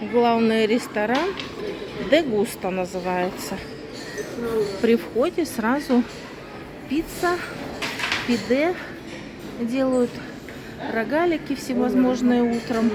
Главный ресторан Дегуста называется. При входе сразу пицца, пиде делают, рогалики всевозможные утром.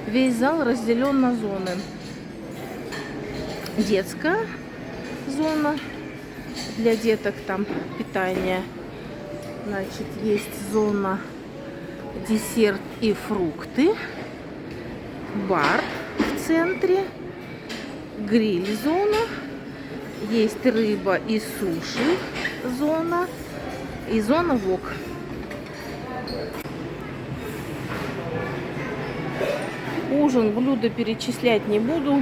Весь зал разделен на зоны. Детская зона, для деток там питание. Значит, есть зона десерт и фрукты, бар в центре, гриль-зона, есть рыба и суши зона и зона вок. Ужин, блюда перечислять не буду,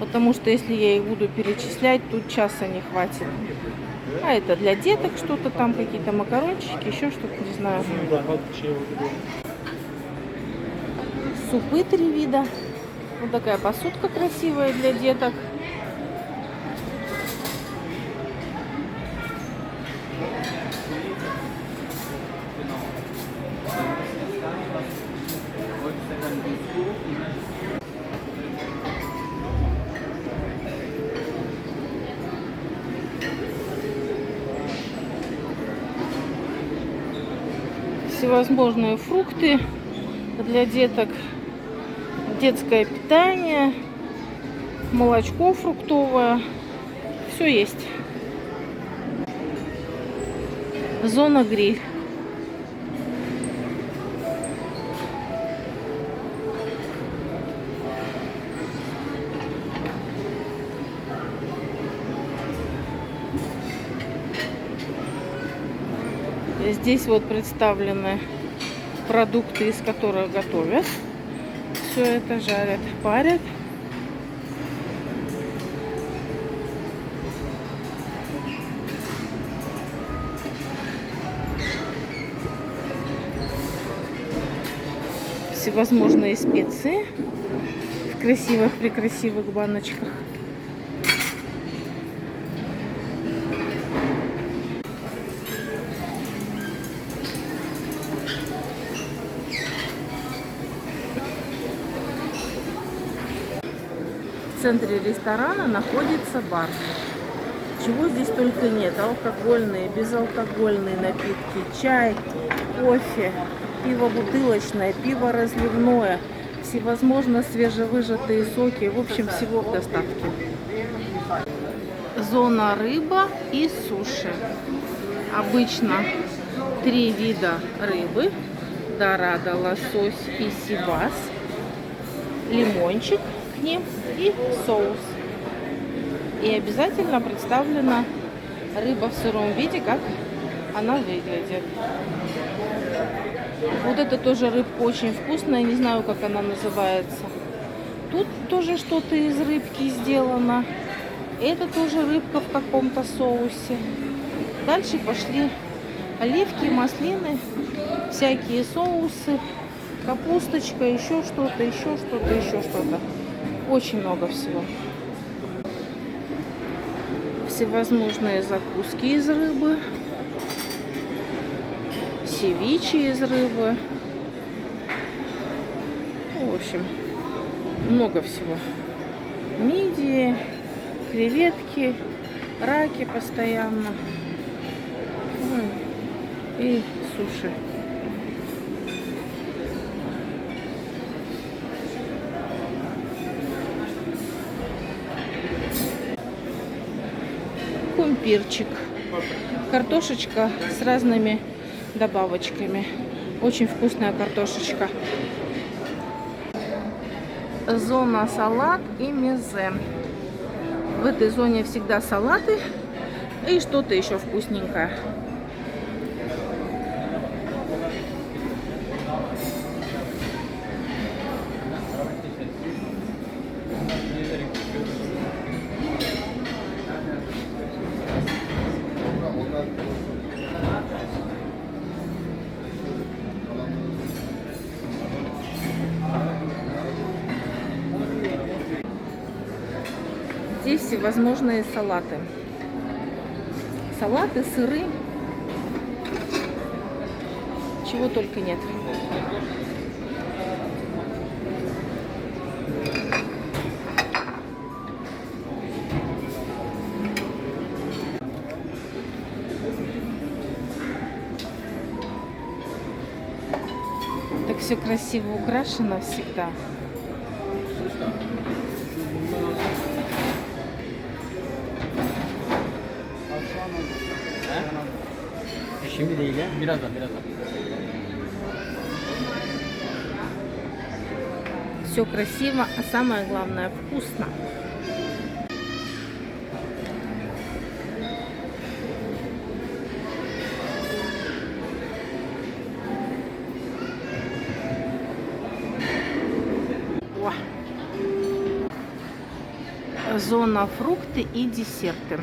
потому что если я их буду перечислять, тут часа не хватит. А это для деток что-то там, какие-то макарончики, еще что-то, не знаю. Супы 3 вида. Вот такая посудка красивая для деток. Всевозможные фрукты для деток, детское питание, молочко фруктовое, все есть. Зона гриль. Здесь вот представлены продукты, из которых готовят. Все это жарят, парят. Всевозможные специи в красивых-прекрасивых баночках. В центре ресторана находится бар. Чего здесь только нет. Алкогольные, безалкогольные напитки, чай, кофе, пиво бутылочное, пиво разливное, всевозможно свежевыжатые соки. В общем, всего в достатке. Зона рыба и суши. Обычно 3 вида рыбы. Дорадо, лосось и сибас. Лимончик к ним и соус. И обязательно представлена рыба в сыром виде, как она выглядит. Вот это тоже рыбка очень вкусная, не знаю, как она называется. Тут тоже что-то из рыбки сделано. Это тоже рыбка в каком-то соусе. Дальше пошли оливки, маслины, всякие соусы, капусточка, еще что-то, еще что-то, еще что-то. Очень много всего. Всевозможные закуски из рыбы, севичи из рыбы. В общем, много всего. Мидии, креветки, раки постоянно. И суши. Кумпирчик. Картошечка с разными добавочками. Очень вкусная картошечка. Зона салат и мезе. В этой зоне всегда салаты и что-то еще вкусненькое. Здесь всевозможные салаты. Салаты, сыры. Чего только нет. Так все красиво украшено всегда. Şimdi değil ya. Birazdan. Все красиво, а самое главное вкусно. О! Зона фрукты и десерты.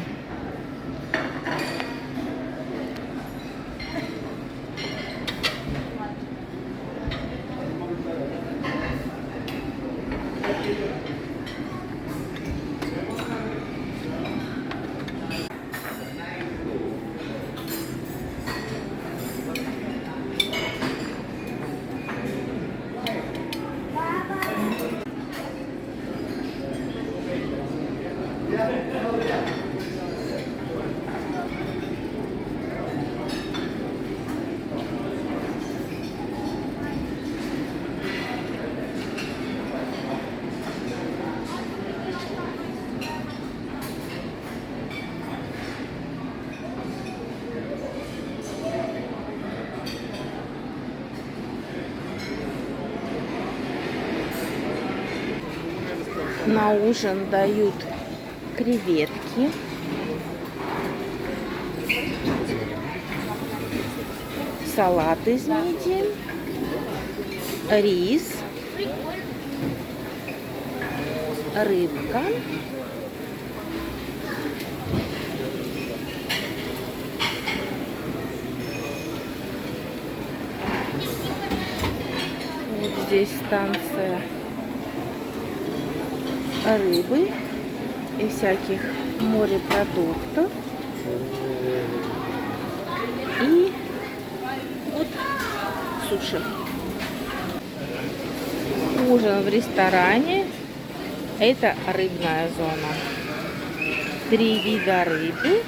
На ужин дают креветки, салат из мидий, рис, рыбка, вот здесь станция рыбы и всяких морепродуктов. И вот суши. Ужин в ресторане. Это рыбная зона. 3 вида рыбы.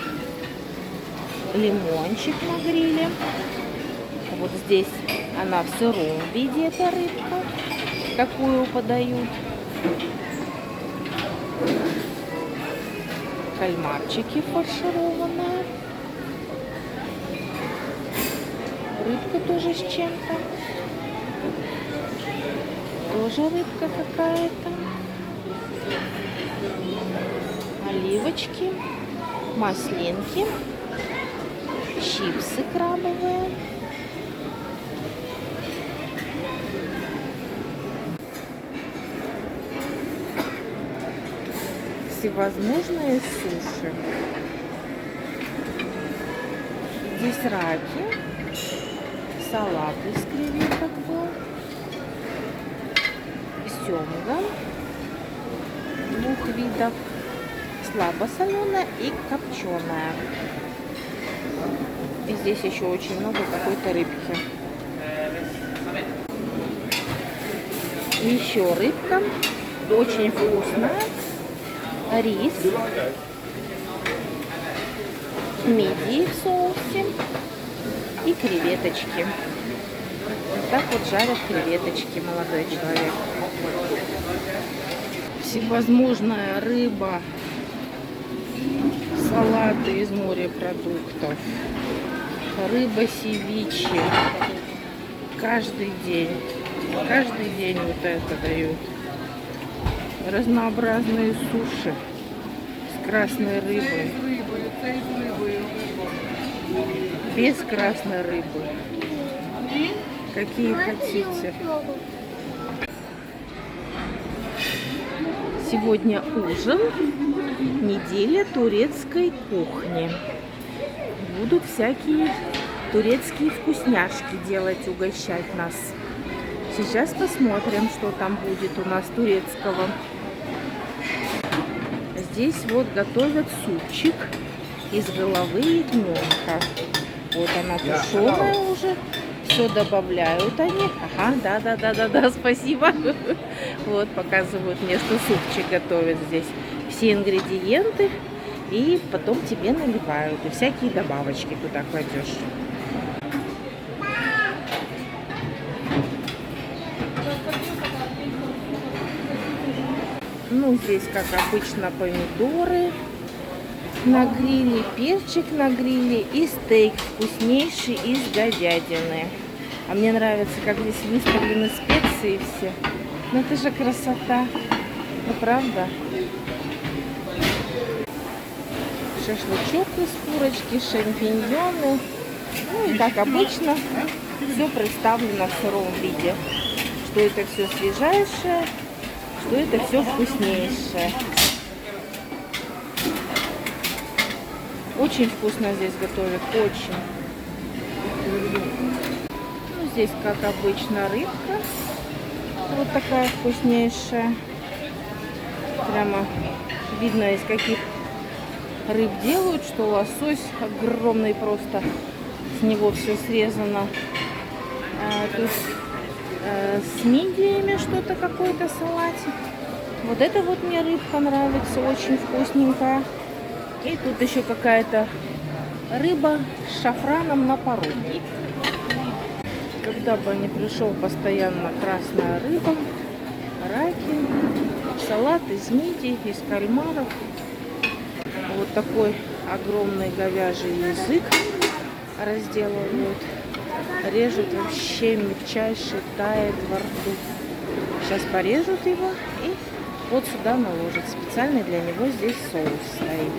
Лимончик на гриле. Вот здесь она в сыром виде, эта рыбка, какую подают. Кальмарчики фаршированные. Рыбка тоже с чем-то. Тоже рыбка какая-то. Оливочки. Маслинки. Чипсы крабовые. Всевозможные суши. Здесь раки, салат из креветок был, семга 2 видов, слабосоленая и копченая. И здесь еще очень много какой-то рыбки. Еще рыбка, очень вкусная. Рис, мидии в соусе и креветочки. Вот так вот жарят креветочки, молодой человек. Всевозможная рыба, салаты из морепродуктов, рыба севиче. Каждый день вот это дают. Разнообразные суши с красной рыбой. Без красной рыбы. Какие хотите. Сегодня ужин. Неделя турецкой кухни. Будут всякие турецкие вкусняшки делать, угощать нас. Сейчас посмотрим, что там будет у нас турецкого. Здесь вот готовят супчик из головы ягненка. Вот она тушеная уже. Все добавляют они. Ага, да, спасибо. Вот показывают мне, что супчик готовят здесь. Все ингредиенты. И потом тебе наливают. И всякие добавочки туда кладешь. Ну, здесь, как обычно, помидоры на гриле, перчик на гриле и стейк вкуснейший из говядины. А мне нравится, как здесь выставлены специи все. Ну, это же красота. Ну, правда? Шашлычок из курочки, шампиньоны. Ну, и как обычно, все представлено в сыром виде. Что это все свежайшее, что это все вкуснейшее. Очень вкусно здесь готовят, очень. Ну, здесь, как обычно, рыбка. Вот такая вкуснейшая. Прямо видно, из каких рыб делают, что лосось огромный просто. С него все срезано. Тут с мидиями что-то, какой-то салатик. Вот эта вот мне рыбка нравится, очень вкусненькая. И тут еще какая-то рыба с шафраном на пару. Когда бы не пришел, постоянно красная рыба, раки, салат из мидий, из кальмаров. Вот такой огромный говяжий язык разделывают. Режут вообще мельчайший, тает во рту. Сейчас порежут его и вот сюда наложат. Специальный для него здесь соус стоит.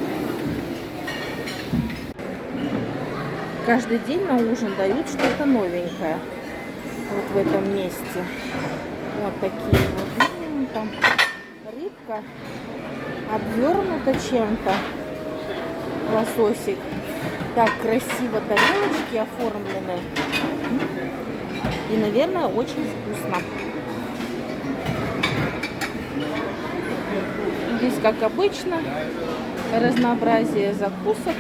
Каждый день на ужин дают что-то новенькое. Вот в этом месте. Вот такие вот. Там рыбка обвернута чем-то. Лососик. Так красиво тарелочки оформлены. И, наверное, очень вкусно. Здесь, как обычно, разнообразие закусок.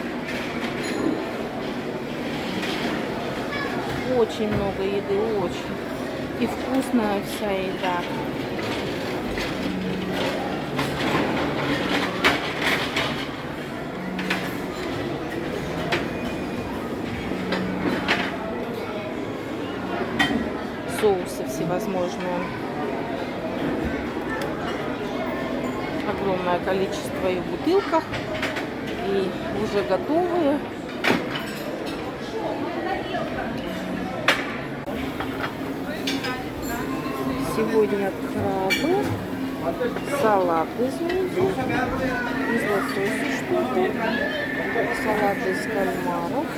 Очень много еды, очень. И вкусная вся еда. Соусы всевозможные. Огромное количество и в бутылках, и уже готовые. Сегодня крабы, салат из мидий, из лосося что-то, салат из кальмаров.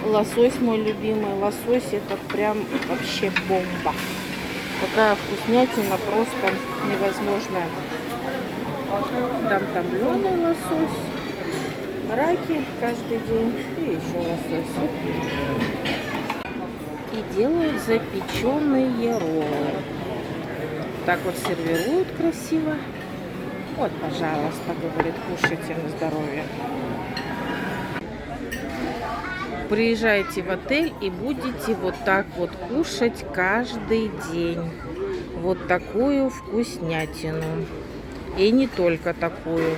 Лосось мой любимый. Лосось это прям вообще бомба. Такая вкуснятина просто невозможная. Там томленый лосось, раки каждый день и еще лосось. И делают запеченные роллы. Так вот сервируют красиво. Вот, пожалуйста, говорит, кушайте на здоровье. Приезжайте в отель и будете вот так вот кушать каждый день. Вот такую вкуснятину. И не только такую.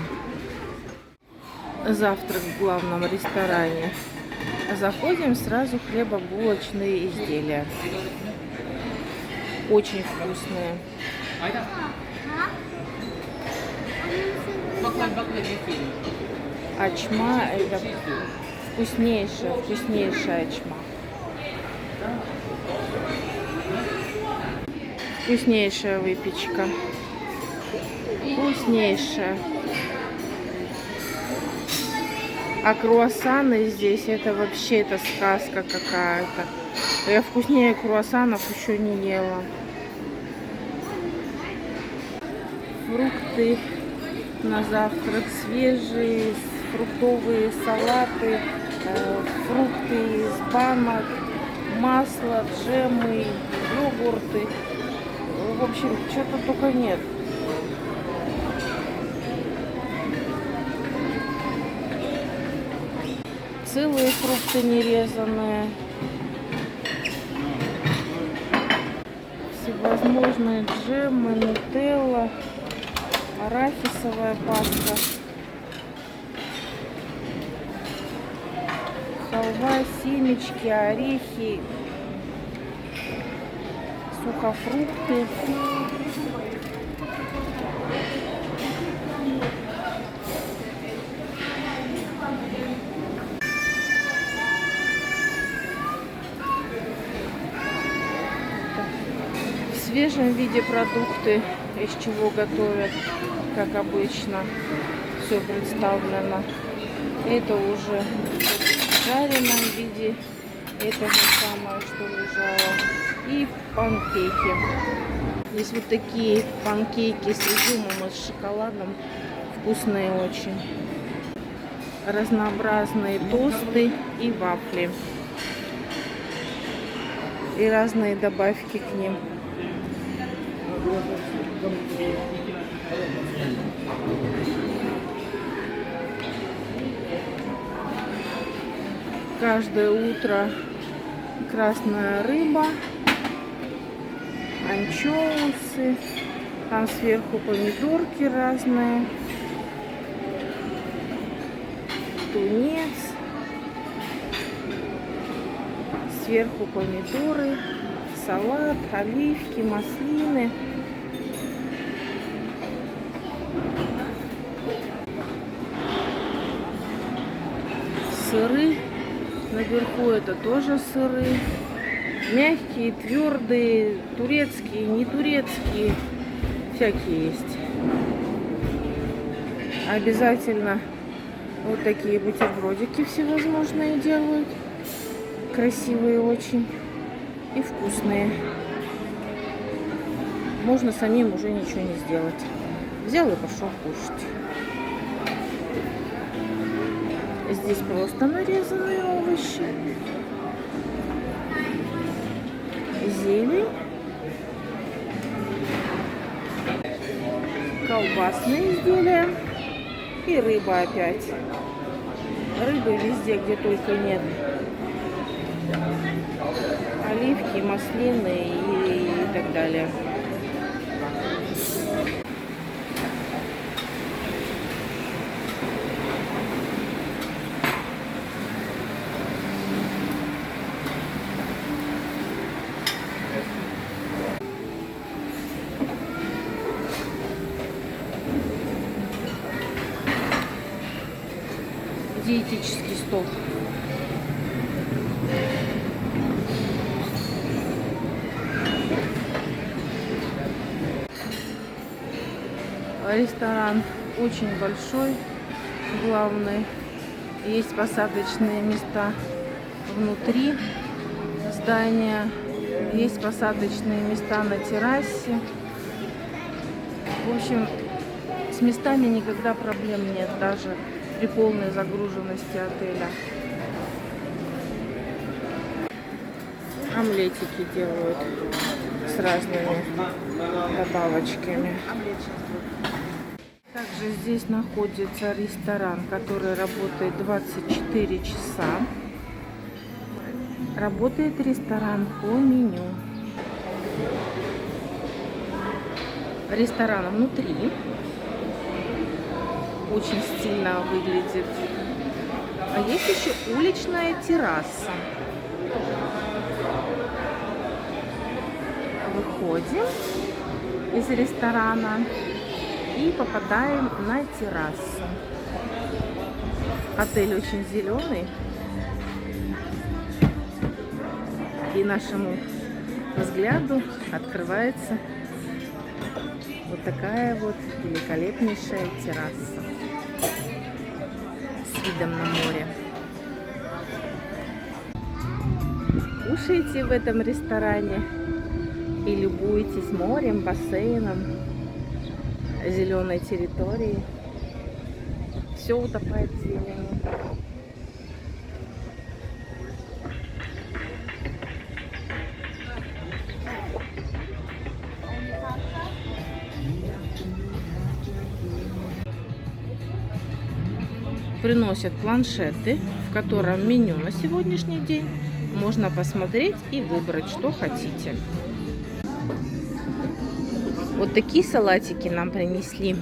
Завтрак в главном ресторане. Заходим, сразу хлебобулочные изделия. Очень вкусные. Ачма это вкуснейшая ачма. Вкуснейшая выпечка. Вкуснейшая. А круассаны здесь это вообще это сказка какая-то. Я вкуснее круассанов еще не ела. Фрукты на завтрак свежие, фруктовые салаты, фрукты из банок, масло, джемы, йогурты. В общем, что-то только нет. Целые фрукты нерезанные. Всевозможные джемы, нутелла, арахисовая паста, халва, семечки, орехи, сухофрукты. В свежем виде продукты, из чего готовят, как обычно, все представлено. Это уже в жареном виде, это же самое, что лежало. И панкейки. Здесь вот такие панкейки с изюмом и с шоколадом, вкусные очень. Разнообразные тосты и вафли. И разные добавки к ним. Каждое утро красная рыба, анчоусы, там сверху помидорки разные, тунец, сверху помидоры, салат, оливки, маслины. Сыры. Наверху это тоже сыры. Мягкие, твердые, турецкие, не турецкие. Всякие есть. Обязательно вот такие бутербродики всевозможные делают. Красивые очень. И вкусные. Можно самим уже ничего не сделать. Взял и пошел кушать. Здесь просто нарезанные овощи. Зелень. Колбасные изделия. И рыба опять. Рыбы везде, где только нет. Оливки, маслины и так далее. Диетический стол. Ресторан очень большой, главный. Есть посадочные места внутри здания, есть посадочные места на террасе. В общем, с местами никогда проблем нет, даже при полной загруженности отеля. Омлетики делают с разными добавочками. Также здесь находится ресторан, который работает 24 часа. Работает ресторан по меню. Ресторан внутри. Очень стильно выглядит. А есть еще уличная терраса. Выходим из ресторана и попадаем на террасу. Отель очень зеленый. И нашему взгляду открывается вот такая вот великолепнейшая терраса с видом на море. Кушаете в этом ресторане и любуетесь морем, бассейном, зеленой территорией. Все утопает в зелени. Приносят планшеты, в котором меню на сегодняшний день. Можно посмотреть и выбрать, что хотите. Вот такие салатики нам принесли.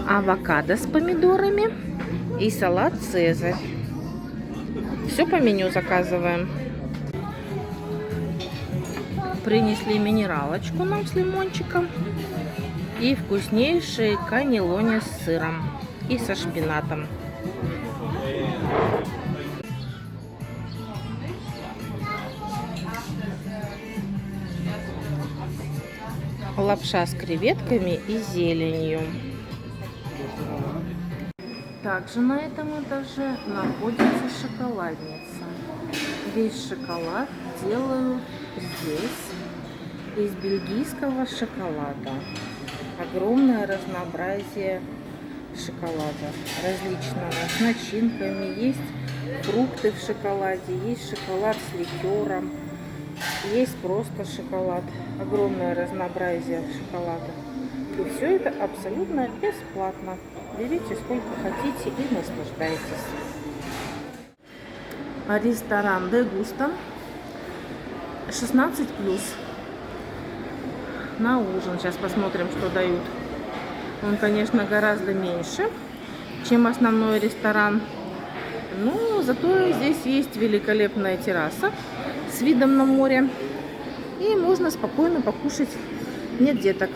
Авокадо с помидорами и салат «Цезарь». Все по меню заказываем. Принесли минералочку нам с лимончиком и вкуснейшие каннелони с сыром и со шпинатом. Лапша с креветками и зеленью. Также на этом этаже находится шоколадница. Весь шоколад делают здесь из бельгийского шоколада. Огромное разнообразие шоколада различного с начинками. Есть фрукты в шоколаде, есть шоколад с ликером, есть просто шоколад. Огромное разнообразие шоколада. И все это абсолютно бесплатно. Берите сколько хотите и наслаждайтесь. Ресторан Дегуста 16+. На ужин. Сейчас посмотрим, что дают. Он, конечно, гораздо меньше, чем основной ресторан. Но зато здесь есть великолепная терраса с видом на море. И можно спокойно покушать. Нет деток.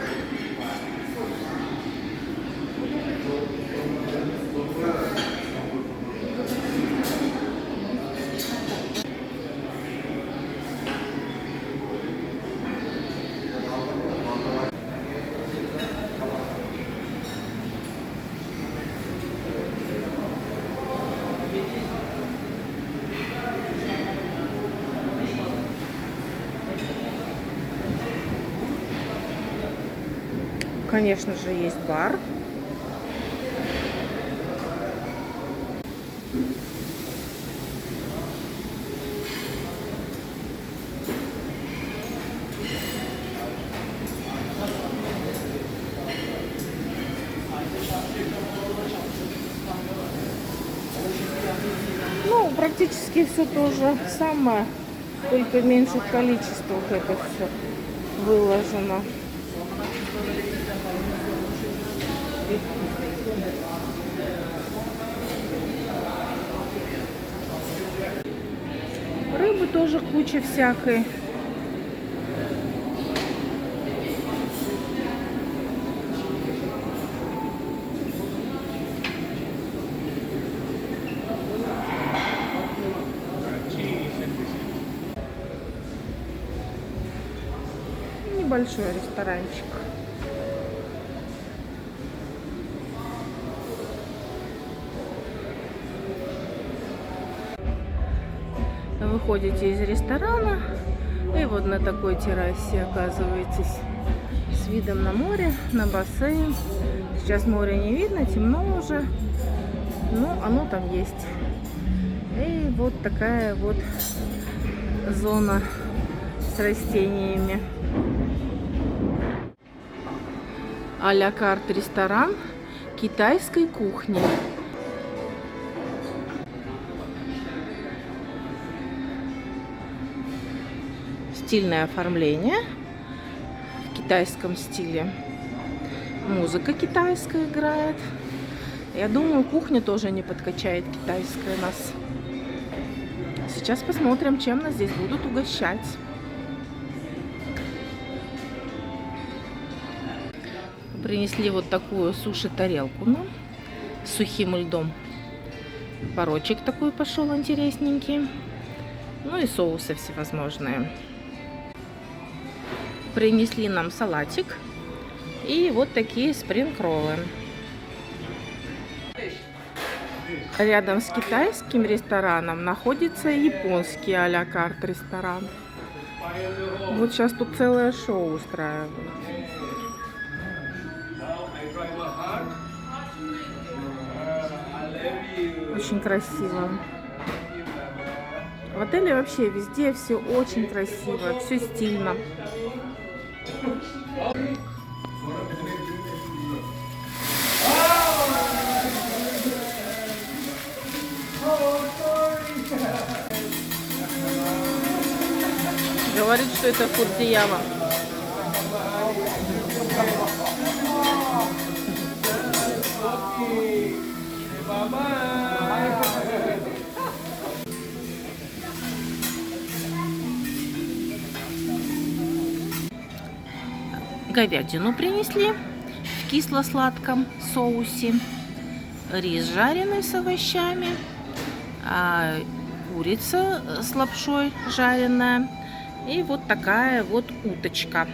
Конечно же, есть бар. Ну, практически все то же самое, только в меньших количествах это все выложено. Рыбы тоже куча всякой. Небольшой ресторанчик. Выходите из ресторана и вот на такой террасе оказываетесь с видом на море, на бассейн. Сейчас море не видно, темно уже, но оно там есть. И вот такая вот зона с растениями. А-ля карт ресторан китайской кухни. Стильное оформление в китайском стиле. Музыка китайская играет. Я думаю, кухня тоже не подкачает китайская нас. Сейчас посмотрим, чем нас здесь будут угощать. Принесли вот такую суши-тарелку нам с сухим льдом. Порочек такой пошел интересненький. Ну и соусы всевозможные. Принесли нам салатик и вот такие спринг-роллы. Рядом с китайским рестораном находится японский а-ля карт ресторан. Вот сейчас тут целое шоу устраивают. Очень красиво. В отеле вообще везде все очень красиво, все стильно. Говорит, что это Фудзияма. Говядину принесли в кисло-сладком соусе, рис жареный с овощами, курица с лапшой жареная и вот такая вот уточка.